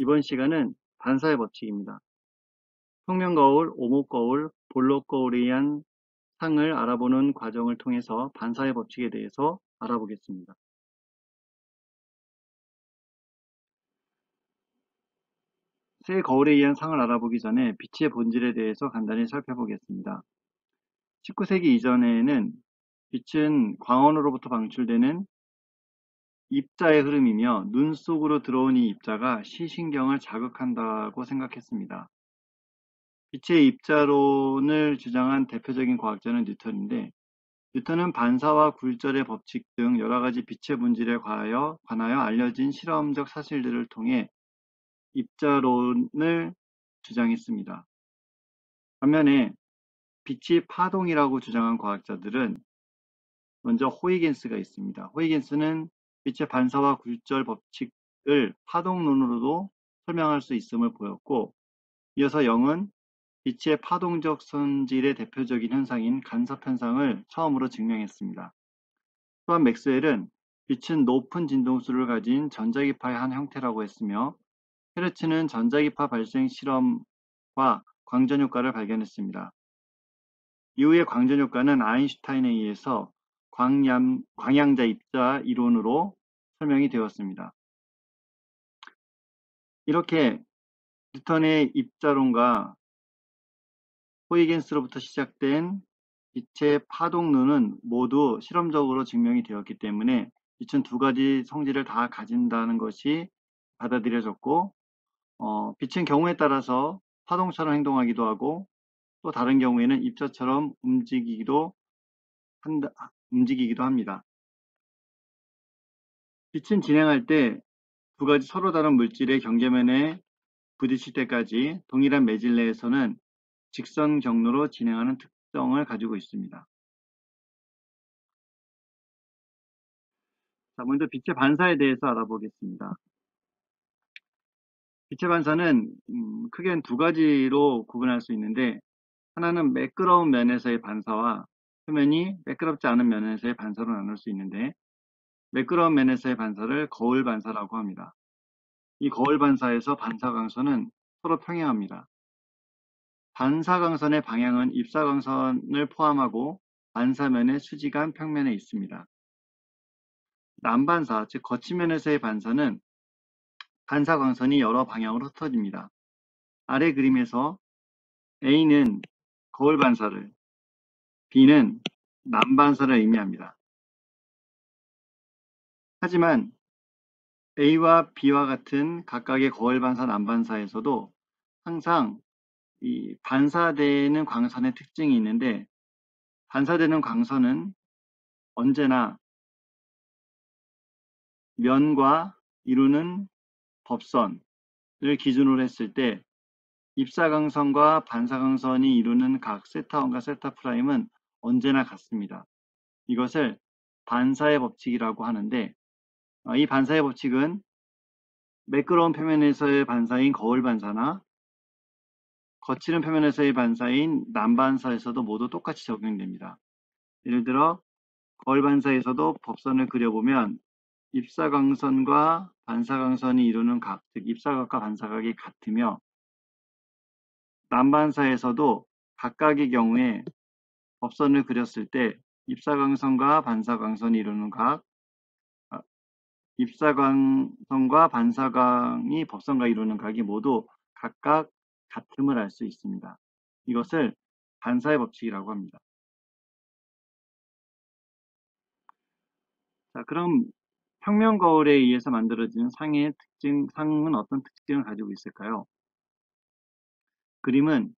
이번 시간은 반사의 법칙입니다. 평면거울, 오목거울, 볼록거울에 의한 상을 알아보는 과정을 통해서 반사의 법칙에 대해서 알아보겠습니다. 새 거울에 의한 상을 알아보기 전에 빛의 본질에 대해서 간단히 살펴보겠습니다. 19세기 이전에는 빛은 광원으로부터 방출되는 입자의 흐름이며 눈 속으로 들어온 이 입자가 시신경을 자극한다고 생각했습니다. 빛의 입자론을 주장한 대표적인 과학자는 뉴턴인데, 뉴턴은 반사와 굴절의 법칙 등 여러가지 빛의 본질에 관하여 알려진 실험적 사실들을 통해 입자론을 주장했습니다. 반면에 빛이 파동이라고 주장한 과학자들은 먼저 호이겐스가 있습니다. 호이겐스는 빛의 반사와 굴절 법칙을 파동론으로도 설명할 수 있음을 보였고, 이어서 영은 빛의 파동적 성질의 대표적인 현상인 간섭현상을 처음으로 증명했습니다. 또한 맥스웰은 빛은 높은 진동수를 가진 전자기파의 한 형태라고 했으며, 헤르츠는 전자기파 발생 실험과 광전효과를 발견했습니다. 이후에 광전효과는 아인슈타인에 의해서 광양자 입자 이론으로 설명이 되었습니다. 이렇게 뉴턴의 입자론과 호이겐스로부터 시작된 빛의 파동론은 모두 실험적으로 증명이 되었기 때문에 빛은 두 가지 성질을 다 가진다는 것이 받아들여졌고, 빛은 경우에 따라서 파동처럼 행동하기도 하고, 또 다른 경우에는 입자처럼 움직이기도 합니다. 빛은 진행할 때 두 가지 서로 다른 물질의 경계면에 부딪힐 때까지 동일한 매질 내에서는 직선 경로로 진행하는 특성을 가지고 있습니다. 자, 먼저 빛의 반사에 대해서 알아보겠습니다. 빛의 반사는 크게 두 가지로 구분할 수 있는데, 하나는 매끄러운 면에서의 반사와 표면이 매끄럽지 않은 면에서의 반사로 나눌 수 있는데, 매끄러운 면에서의 반사를 거울 반사라고 합니다. 이 거울 반사에서 반사 강선은 서로 평행합니다. 반사 강선의 방향은 입사 강선을 포함하고 반사면의 수직한 평면에 있습니다. 난반사, 즉 거친 면에서의 반사는 반사 광선이 여러 방향으로 흩어집니다. 아래 그림에서 A는 거울 반사를, B는 난반사를 의미합니다. 하지만 A와 B와 같은 각각의 거울 반사, 난반사에서도 항상 이 반사되는 광선의 특징이 있는데, 반사되는 광선은 언제나 면과 이루는 법선을 기준으로 했을 때 입사광선과 반사광선이 이루는 각 세타1과 세타''은 언제나 같습니다. 이것을 반사의 법칙이라고 하는데, 이 반사의 법칙은 매끄러운 표면에서의 반사인 거울 반사나 거칠은 표면에서의 반사인 난반사에서도 모두 똑같이 적용됩니다. 예를 들어 거울 반사에서도 법선을 그려보면 입사광선과 반사광선이 이루는 각, 즉 입사각과 반사각이 같으며, 난반사에서도 각각의 경우에 법선을 그렸을 때 입사광선과 반사광선이 이루는 각, 입사광선과 반사광이 법선과 이루는 각이 모두 각각 같음을 알 수 있습니다. 이것을 반사의 법칙이라고 합니다. 자, 그럼 평면 거울에 의해서 만들어진 상은 어떤 특징을 가지고 있을까요? 그림은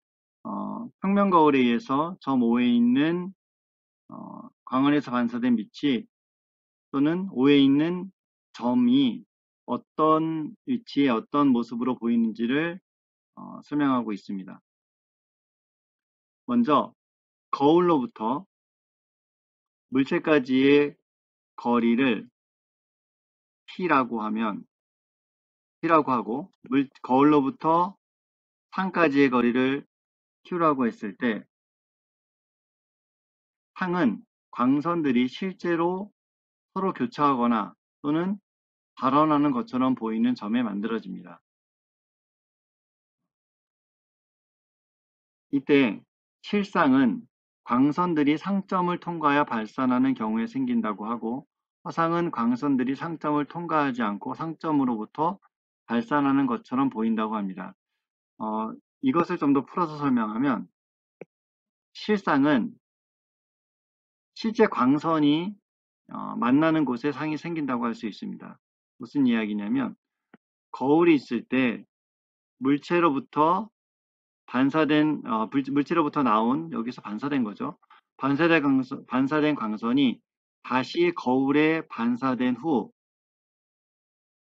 평면 거울에 의해서 점 O에 있는 광원에서 반사된 빛이 또는 O에 있는 점이 어떤 위치에 어떤 모습으로 보이는지를 설명하고 있습니다. 먼저 거울로부터 물체까지의 거리를 P라고 하고, 거울로부터 상까지의 거리를 Q라고 했을 때, 상은 광선들이 실제로 서로 교차하거나 또는 발원하는 것처럼 보이는 점에 만들어집니다. 이때 실상은 광선들이 상점을 통과하여 발산하는 경우에 생긴다고 하고, 허상은 광선들이 상점을 통과하지 않고 상점으로부터 발산하는 것처럼 보인다고 합니다. 이것을 좀 더 풀어서 설명하면, 실상은 실제 광선이 만나는 곳에 상이 생긴다고 할 수 있습니다. 무슨 이야기냐면, 거울이 있을 때 물체로부터 물체로부터 나온, 여기서 반사된 거죠. 반사된 광선이 다시 거울에 반사된 후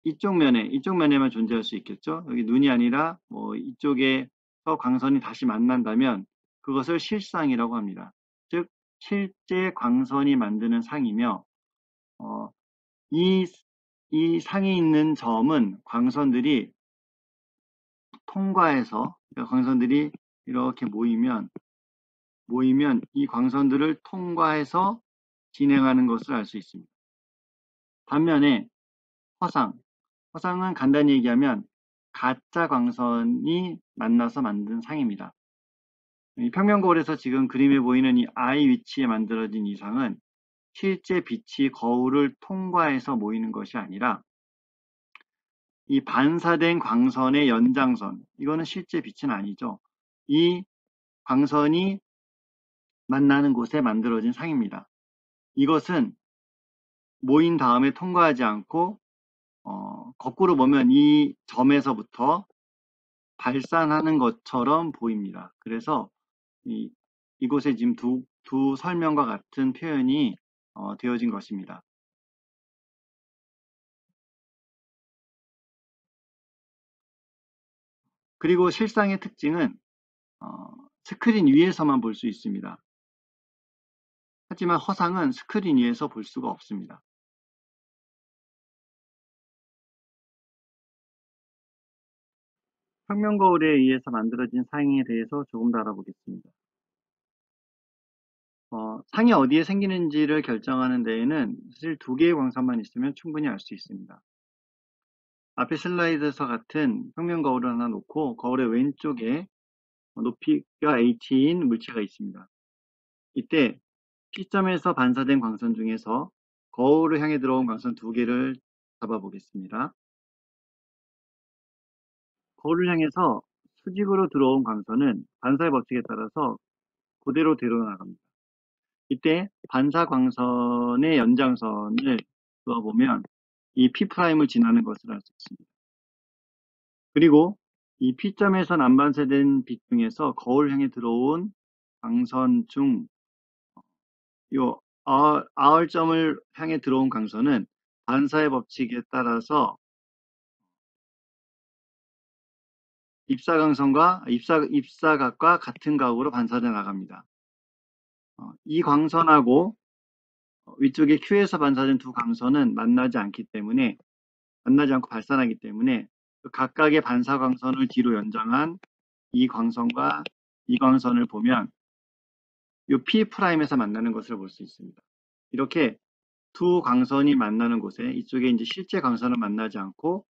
이쪽 면에만 존재할 수 있겠죠. 여기 눈이 아니라 뭐 이쪽에서 광선이 다시 만난다면 그것을 실상이라고 합니다. 즉 실제 광선이 만드는 상이며, 어, 이, 이 상이 있는 점은 광선들이 통과해서, 그러니까 광선들이 이렇게 모이면 이 광선들을 통과해서 진행하는 것을 알 수 있습니다. 반면에 허상은 간단히 얘기하면 가짜 광선이 만나서 만든 상입니다. 이 평면거울에서 지금 그림에 보이는 이 I 위치에 만들어진 이 상은 실제 빛이 거울을 통과해서 모이는 것이 아니라 이 반사된 광선의 연장선, 이거는 실제 빛은 아니죠. 이 광선이 만나는 곳에 만들어진 상입니다. 이것은 모인 다음에 통과하지 않고 거꾸로 보면 이 점에서부터 발산하는 것처럼 보입니다. 그래서 이곳에 지금 두 설명과 같은 표현이 되어진 것입니다. 그리고 실상의 특징은 스크린 위에서만 볼 수 있습니다. 하지만 허상은 스크린 위에서 볼 수가 없습니다. 평면거울에 의해서 만들어진 상에 대해서 조금 더 알아보겠습니다. 상이 어디에 생기는지를 결정하는 데에는 사실 두 개의 광선만 있으면 충분히 알 수 있습니다. 앞에 슬라이드에서 같은 평면 거울을 하나 놓고 거울의 왼쪽에 높이가 h인 물체가 있습니다. 이때 P점에서 반사된 광선 중에서 거울을 향해 들어온 광선 두 개를 잡아보겠습니다. 거울을 향해서 수직으로 들어온 광선은 반사의 법칙에 따라서 그대로 되어나갑니다. 이때 반사 광선의 연장선을 그어보면 이 P'을 지나는 것을 알 수 있습니다. 그리고 이 P점에서 난반사된 빛 중에서 거울 향해 들어온 광선 중 요 R점을 향해 들어온 광선은 반사의 법칙에 따라서 입사각과 같은 각으로 반사돼 나갑니다. 이 광선하고 위쪽에 Q에서 반사된 두 광선은 만나지 않고 발산하기 때문에 그 각각의 반사 광선을 뒤로 연장한 이 광선과 이 광선을 보면 이 P'에서 만나는 것을 볼 수 있습니다. 이렇게 두 광선이 만나는 곳에 이쪽에 이제 실제 광선은 만나지 않고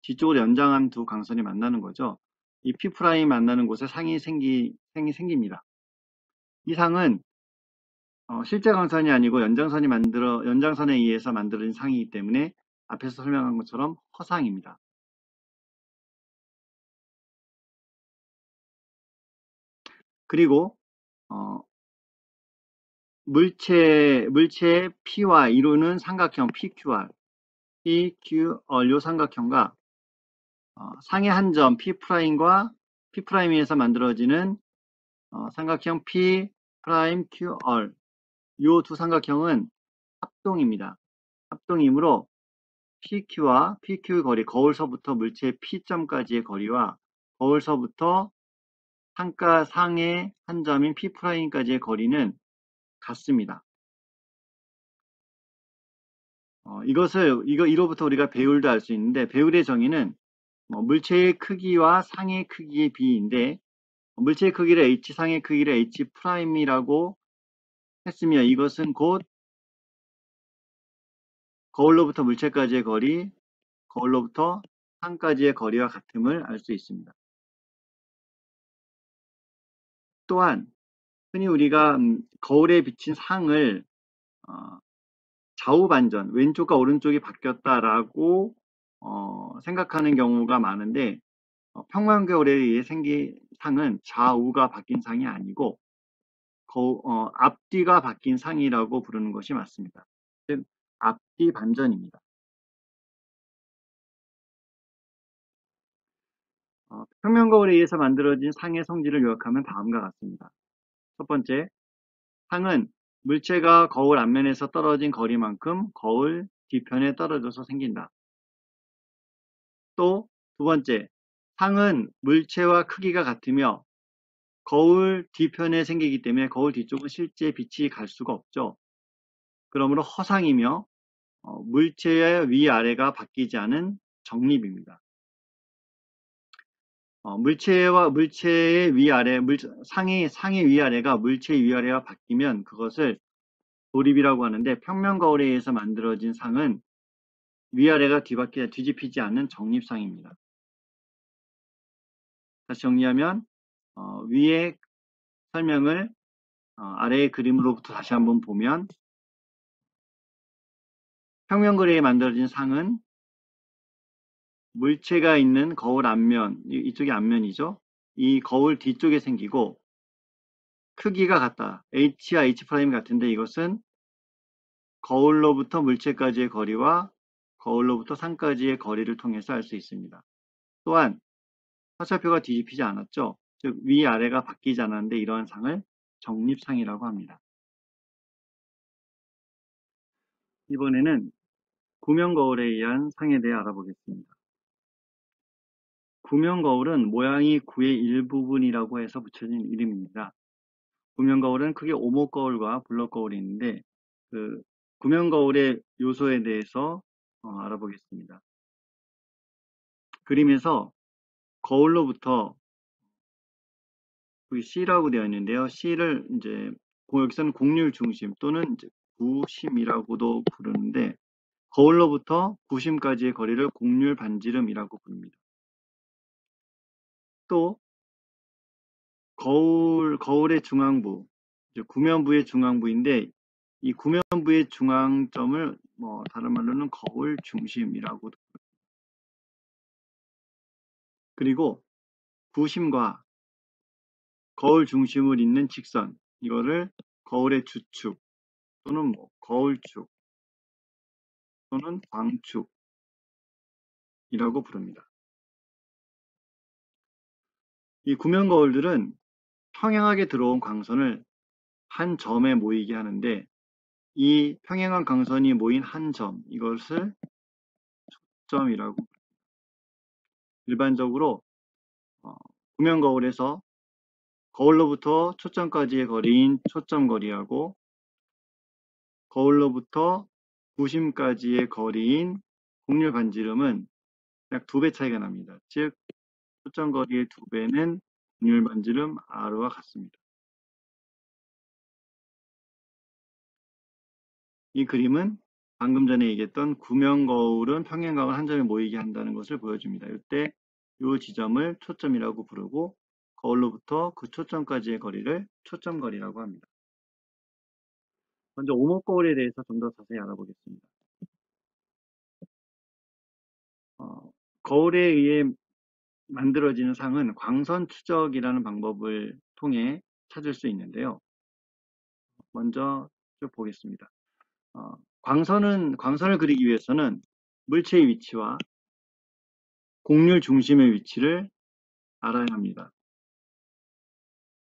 뒤쪽으로 연장한 두 광선이 만나는 거죠. 이 P' 만나는 곳에 상이 생깁니다. 이 상은 실제 광선이 아니고 연장선에 의해서 만들어진 상이기 때문에 앞에서 설명한 것처럼 허상입니다. 그리고 물체의 P와 이루는 삼각형 PQR, 요 삼각형과 상의 한 점 P'과 P'에서 만들어지는 삼각형 P'QR, 요 두 삼각형은 합동입니다. 합동이므로 PQ와 PQ 거리, 거울서부터 물체 P점까지의 거리와 거울서부터 상의 한 점인 P'까지의 거리는 같습니다. 이로부터 우리가 배율도 알 수 있는데, 배율의 정의는 물체의 크기와 상의 크기의 비인데, 물체의 크기를 H, 상의 크기를 H'이라고 했으며, 이것은 곧 거울로부터 물체까지의 거리, 거울로부터 상까지의 거리와 같음을 알 수 있습니다. 또한 흔히 우리가 거울에 비친 상을 좌우 반전, 왼쪽과 오른쪽이 바뀌었다라고 생각하는 경우가 많은데 평면거울에 의해 생긴 상은 좌우가 바뀐 상이 아니고 앞뒤가 바뀐 상이라고 부르는 것이 맞습니다. 즉 앞뒤 반전입니다. 평면거울에 의해서 만들어진 상의 성질을 요약하면 다음과 같습니다. 첫 번째, 상은 물체가 거울 앞면에서 떨어진 거리만큼 거울 뒤편에 떨어져서 생긴다. 또 두 번째, 상은 물체와 크기가 같으며 거울 뒤편에 생기기 때문에 거울 뒤쪽은 실제 빛이 갈 수가 없죠. 그러므로 허상이며 물체의 위아래가 바뀌지 않은 정립입니다. 물체의 위아래, 상의 위아래가 물체의 위아래가 바뀌면 그것을 조립이라고 하는데 평면거울에 의해서 만들어진 상은 위아래가 뒤집히지 않는 정립상입니다. 다시 정리하면 위의 설명을 아래의 그림으로부터 다시 한번 보면 평면거리에 만들어진 상은 물체가 있는 거울 앞면, 이쪽이 앞면이죠. 이 거울 뒤쪽에 생기고 크기가 같다. H와 H' 같은데 이것은 거울로부터 물체까지의 거리와 거울로부터 상까지의 거리를 통해서 알 수 있습니다. 또한 화살표가 뒤집히지 않았죠. 즉 위아래가 바뀌지 않았는데 이러한 상을 정립상이라고 합니다. 이번에는 구면거울에 의한 상에 대해 알아보겠습니다. 구면거울은 모양이 구의 일부분이라고 해서 붙여진 이름입니다. 구면거울은 크게 오목거울과 블럭거울이 있는데 그 구면거울의 요소에 대해서 알아보겠습니다. 그림에서 거울로부터 여기 C라고 되어 있는데요. C를 이제 여기서는 곡률 중심 또는 이제 구심이라고도 부르는데 거울로부터 구심까지의 거리를 곡률 반지름이라고 부릅니다. 또 거울의 중앙부, 구면부의 중앙부인데 이 구면부의 중앙점을 다른 말로는 거울 중심이라고. 그리고 구심과 거울 중심을 잇는 직선, 이거를 거울의 주축 또는 거울축 또는 광축이라고 부릅니다. 이 구면 거울들은 평행하게 들어온 광선을 한 점에 모이게 하는데 이 평행한 광선이 모인 한 점, 이것을 초점이라고. 일반적으로 구면 거울에서 거울로부터 초점까지의 거리인 초점거리하고 거울로부터 구심까지의 거리인 곡률 반지름은 약 2배 차이가 납니다. 즉 초점거리의 2배는 곡률 반지름 R와 같습니다. 이 그림은 방금 전에 얘기했던 구면 거울은 평행각을 한 점에 모이게 한다는 것을 보여줍니다. 이때 이 지점을 초점이라고 부르고 거울로부터 그 초점까지의 거리를 초점거리라고 합니다. 먼저 오목거울에 대해서 좀 더 자세히 알아보겠습니다. 거울에 의해 만들어지는 상은 광선 추적이라는 방법을 통해 찾을 수 있는데요. 먼저 쭉 보겠습니다. 광선을 그리기 위해서는 물체의 위치와 곡률 중심의 위치를 알아야 합니다.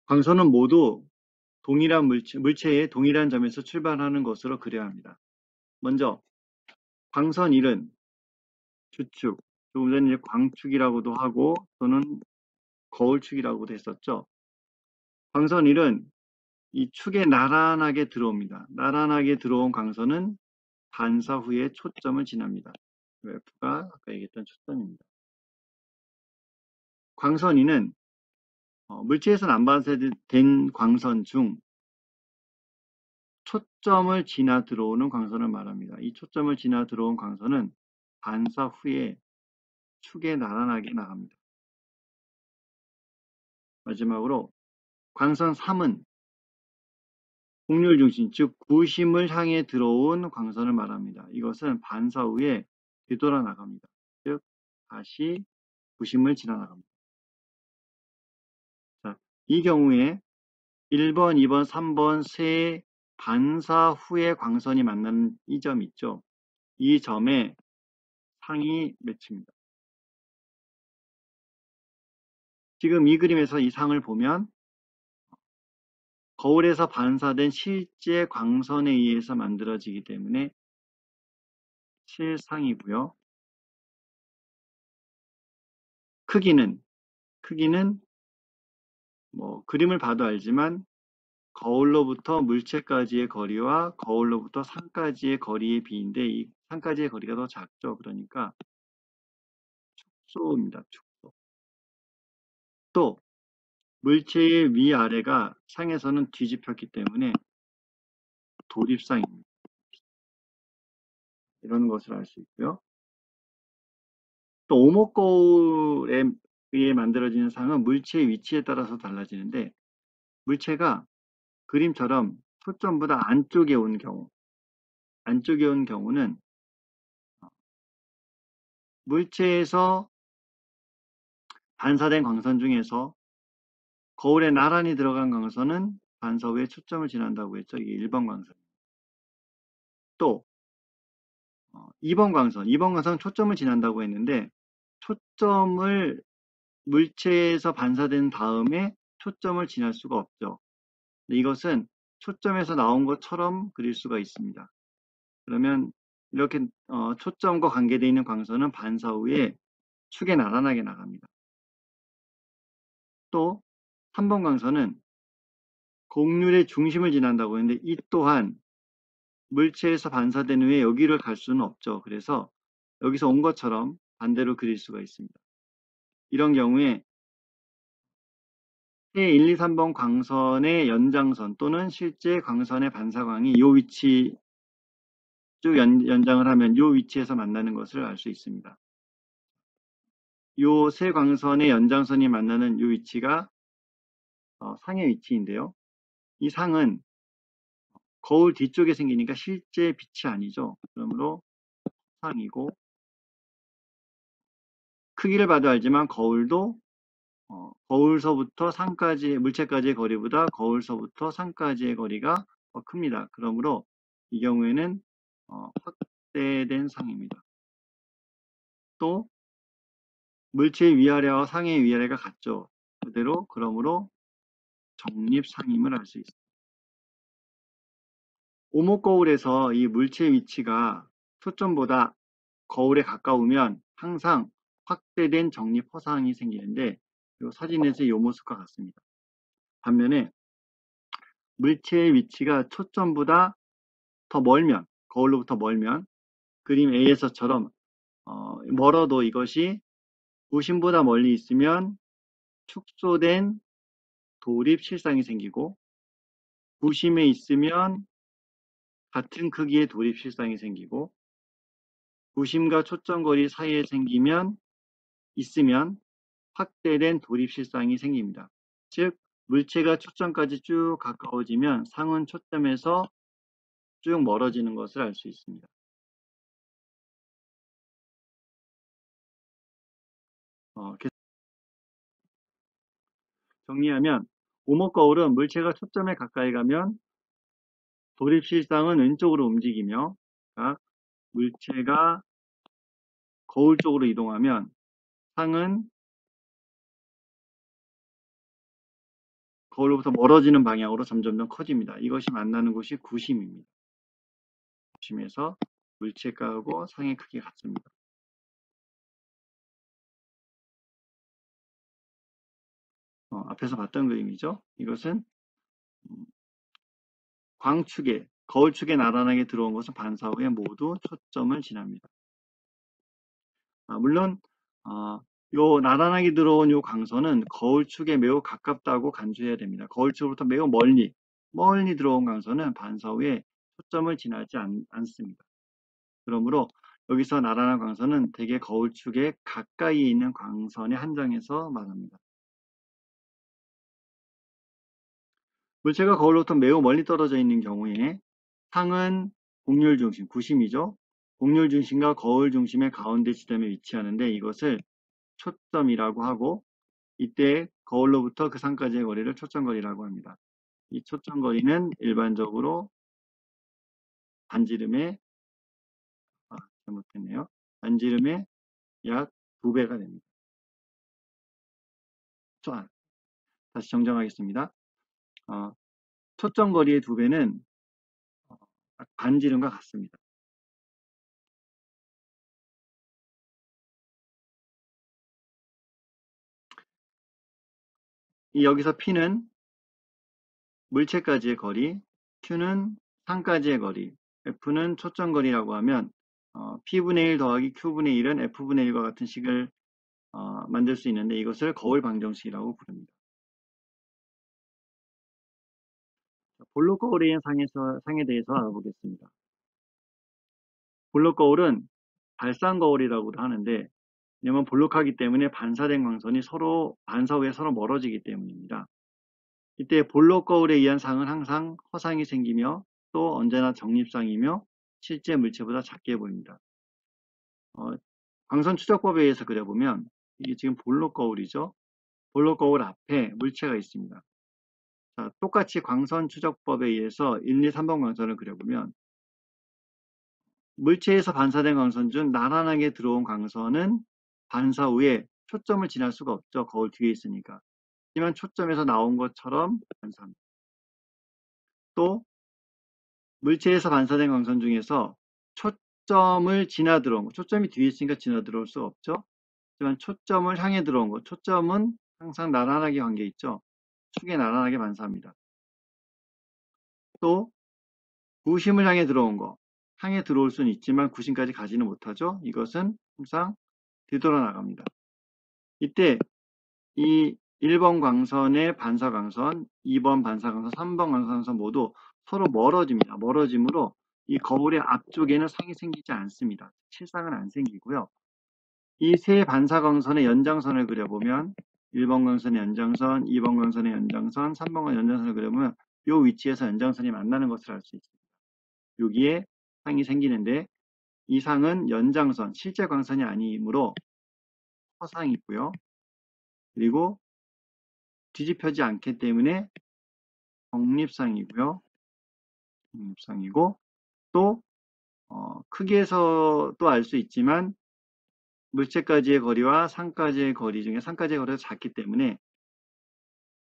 광선은 모두 동일한 물체의 동일한 점에서 출발하는 것으로 그려야 합니다. 먼저 광선 1은 주축, 조금 전에 이제 광축이라고도 하고 또는 거울축이라고도 했었죠. 광선 1은 이 축에 나란하게 들어옵니다. 나란하게 들어온 광선은 반사 후에 초점을 지납니다. F가 아까 얘기했던 초점입니다. 광선 2는 물체에서는 안 반사된 광선 중 초점을 지나 들어오는 광선을 말합니다. 이 초점을 지나 들어온 광선은 반사 후에 축에 나란하게 나갑니다. 마지막으로 광선 3은 곡률 중심, 즉 구심을 향해 들어온 광선을 말합니다. 이것은 반사 후에 되돌아 나갑니다. 즉 다시 구심을 지나 나갑니다. 자, 이 경우에 1번, 2번, 3번 세 반사 후에 광선이 만나는 이 점 있죠. 이 점에 상이 맺힙니다. 지금 이 그림에서 이 상을 보면 거울에서 반사된 실제 광선에 의해서 만들어지기 때문에 실상이고요. 크기는 뭐 그림을 봐도 알지만 거울로부터 물체까지의 거리와 거울로부터 상까지의 거리의 비인데 이 상까지의 거리가 더 작죠. 그러니까 축소입니다. 축소. 또 물체의 위아래가 상에서는 뒤집혔기 때문에 도립상입니다. 이런 것을 알 수 있고요. 또 오목거울에 의해 만들어지는 상은 물체의 위치에 따라서 달라지는데 물체가 그림처럼 초점보다 안쪽에 온 경우는 물체에서 반사된 광선 중에서 거울에 나란히 들어간 광선은 반사 후에 초점을 지난다고 했죠. 이게 1번 광선. 또 2번 광선 초점을 지난다고 했는데 초점을 물체에서 반사된 다음에 초점을 지날 수가 없죠. 이것은 초점에서 나온 것처럼 그릴 수가 있습니다. 그러면 이렇게 초점과 관계되어 있는 광선은 반사 후에 축에 나란하게 나갑니다. 또 3번 광선은 곡률의 중심을 지난다고 했는데 이 또한 물체에서 반사된 후에 여기를 갈 수는 없죠. 그래서 여기서 온 것처럼 반대로 그릴 수가 있습니다. 이런 경우에 해1, 2, 3번 광선의 연장선 또는 실제 광선의 반사광이 이 위치 쭉 연장을 하면 이 위치에서 만나는 것을 알 수 있습니다. 이 세 광선의 연장선이 만나는 이 위치가 상의 위치인데요. 이 상은 거울 뒤쪽에 생기니까 실제 빛이 아니죠. 그러므로 상이고 크기를 봐도 알지만 거울도 거울서부터 상까지 물체까지의 거리보다 거울서부터 상까지의 거리가 더 큽니다. 그러므로 이 경우에는 확대된 상입니다. 또 물체의 위아래와 상의 위아래가 같죠. 그대로 그러므로 정립상임을 알 수 있습니다. 오목거울에서 이 물체의 위치가 초점보다 거울에 가까우면 항상 확대된 정립 허상이 생기는데 이 사진에서 이 모습과 같습니다. 반면에 물체의 위치가 초점보다 더 멀면, 거울로부터 멀면 그림 A에서처럼 멀어도 이것이 구심보다 멀리 있으면 축소된 도립 실상이 생기고 구심에 있으면 같은 크기의 도립 실상이 생기고 구심과 초점거리 사이에 있으면 확대된 도립 실상이 생깁니다. 즉 물체가 초점까지 쭉 가까워지면 상은 초점에서 쭉 멀어지는 것을 알 수 있습니다. 정리하면 오목거울은 물체가 초점에 가까이 가면 도립실상은 왼쪽으로 움직이며 물체가 거울 쪽으로 이동하면 상은 거울로부터 멀어지는 방향으로 점점점 커집니다. 이것이 만나는 곳이 구심입니다. 구심에서 물체가하고 상의 크기가 같습니다. 앞에서 봤던 그림이죠. 이것은 광축에 거울축에 나란하게 들어온 것은 반사 후에 모두 초점을 지납니다. 물론 요 나란하게 들어온 요 광선은 거울축에 매우 가깝다고 간주해야 됩니다. 거울축으로부터 매우 멀리 들어온 광선은 반사 후에 초점을 지나지 않습니다. 그러므로 여기서 나란한 광선은 대개 거울축에 가까이 있는 광선에 한정해서 말합니다. 물체가 거울로부터 매우 멀리 떨어져 있는 경우에 상은 곡률 중심, 구심이죠. 곡률 중심과 거울 중심의 가운데 지점에 위치하는데 이것을 초점이라고 하고 이때 거울로부터 그 상까지의 거리를 초점거리라고 합니다. 이 초점거리는 일반적으로 반지름의 잘못했네요. 반지름의 약 2배가 됩니다. 다시 정정하겠습니다. 초점거리의 2배는 반지름과 같습니다. 여기서 P는 물체까지의 거리, Q는 상까지의 거리, F는 초점거리라고 하면 P분의 1 더하기 Q분의 1은 F분의 1과 같은 식을 만들 수 있는데 이것을 거울 방정식이라고 부릅니다. 볼록 거울에 의한 상에 대해서 알아보겠습니다. 볼록 거울은 발산 거울이라고도 하는데 왜냐하면 볼록하기 때문에 반사된 광선이 반사 후에 서로 멀어지기 때문입니다. 이때 볼록 거울에 의한 상은 항상 허상이 생기며 또 언제나 적립상이며 실제 물체보다 작게 보입니다. 광선 추적법에 의해서 그려보면 이게 지금 볼록 거울이죠. 볼록 거울 앞에 물체가 있습니다. 자, 똑같이 광선 추적법에 의해서 1, 2, 3번 광선을 그려보면 물체에서 반사된 광선 중 나란하게 들어온 광선은 반사 후에 초점을 지날 수가 없죠. 거울 뒤에 있으니까. 하지만 초점에서 나온 것처럼 반사합니다. 또 물체에서 반사된 광선 중에서 초점을 지나 들어온 거, 초점이 뒤에 있으니까 지나 들어올 수가 없죠. 하지만 초점을 향해 들어온 거, 초점은 항상 나란하게 관계 있죠. 축에 나란하게 반사합니다. 또 구심을 향해 들어온 거, 향해 들어올 수는 있지만 구심까지 가지는 못하죠. 이것은 항상 뒤돌아 나갑니다. 이때 이 1번 광선의 반사 광선, 2번 반사 광선, 3번 반사 광선 모두 서로 멀어집니다. 멀어짐으로 이 거울의 앞쪽에는 상이 생기지 않습니다. 실상은 안 생기고요. 이 세 반사 광선의 연장선을 그려보면 1번 광선의 연장선, 2번 광선의 연장선, 3번 광선의 연장선을 그려보면 이 위치에서 연장선이 만나는 것을 알 수 있습니다. 여기에 상이 생기는데 이 상은 연장선, 실제 광선이 아니므로 허상이고요. 그리고 뒤집혀지 않기 때문에 적립상이고요. 적립상이고 또 크기에서도 알 수 있지만 물체까지의 거리와 상까지의 거리 중에 상까지의 거리가 작기 때문에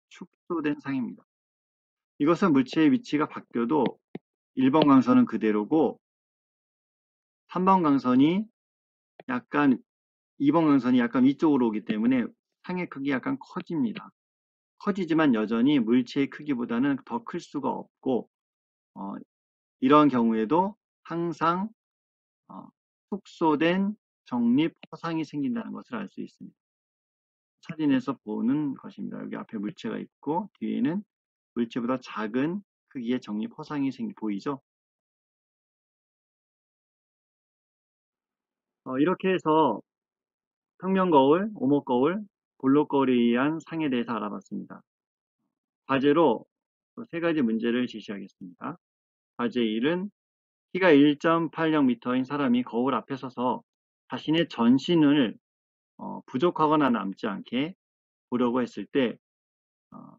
축소된 상입니다. 이것은 물체의 위치가 바뀌어도 1번 광선은 그대로고 3번 광선이 약간 2번 광선이 약간 위쪽으로 오기 때문에 상의 크기가 약간 커집니다. 커지지만 여전히 물체의 크기보다는 더 클 수가 없고 이러한 경우에도 항상 축소된 적립 허상이 생긴다는 것을 알 수 있습니다. 사진에서 보는 것입니다. 여기 앞에 물체가 있고 뒤에는 물체보다 작은 크기의 적립 허상이 보이죠? 이렇게 해서 평면거울, 오목거울, 볼록거울에 의한 상에 대해서 알아봤습니다. 과제로 세 가지 문제를 제시하겠습니다. 과제 1은 키가 1.80m인 사람이 거울 앞에 서서 자신의 전신을 부족하거나 남지 않게 보려고 했을 때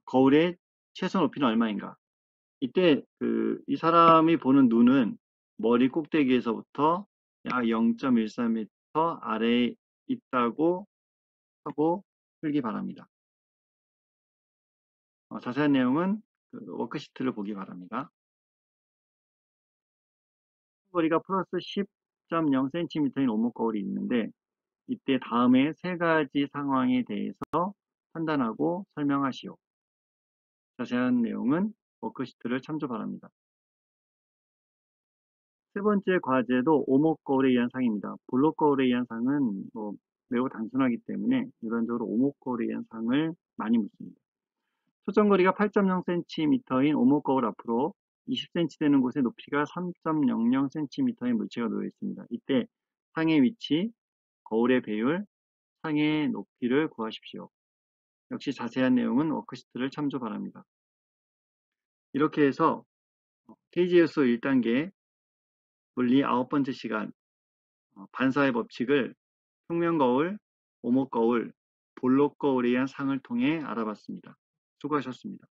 거울의 최소 높이는 얼마인가? 이때 이 사람이 보는 눈은 머리 꼭대기에서부터 약 0.14m 아래에 있다고 하고 풀기 바랍니다. 자세한 내용은 워크시트를 보기 바랍니다. 거리가 플러스 10.0cm인 오목거울이 있는데 이때 다음에 세 가지 상황에 대해서 판단하고 설명하시오. 자세한 내용은 워크시트를 참조 바랍니다. 세 번째 과제도 오목거울에 의한 상입니다. 볼록거울에 의한 상은 매우 단순하기 때문에 일반적으로 오목거울에 의한 상을 많이 묻습니다. 초점거리가 8.0cm인 오목거울 앞으로 20cm 되는 곳에 높이가 3.00cm의 물체가 놓여 있습니다. 이때 상의 위치, 거울의 배율, 상의 높이를 구하십시오. 역시 자세한 내용은 워크시트를 참조 바랍니다. 이렇게 해서 KGS 1단계 물리 9번째 시간 반사의 법칙을 평면거울, 오목거울, 볼록거울에 의한 상을 통해 알아봤습니다. 수고하셨습니다.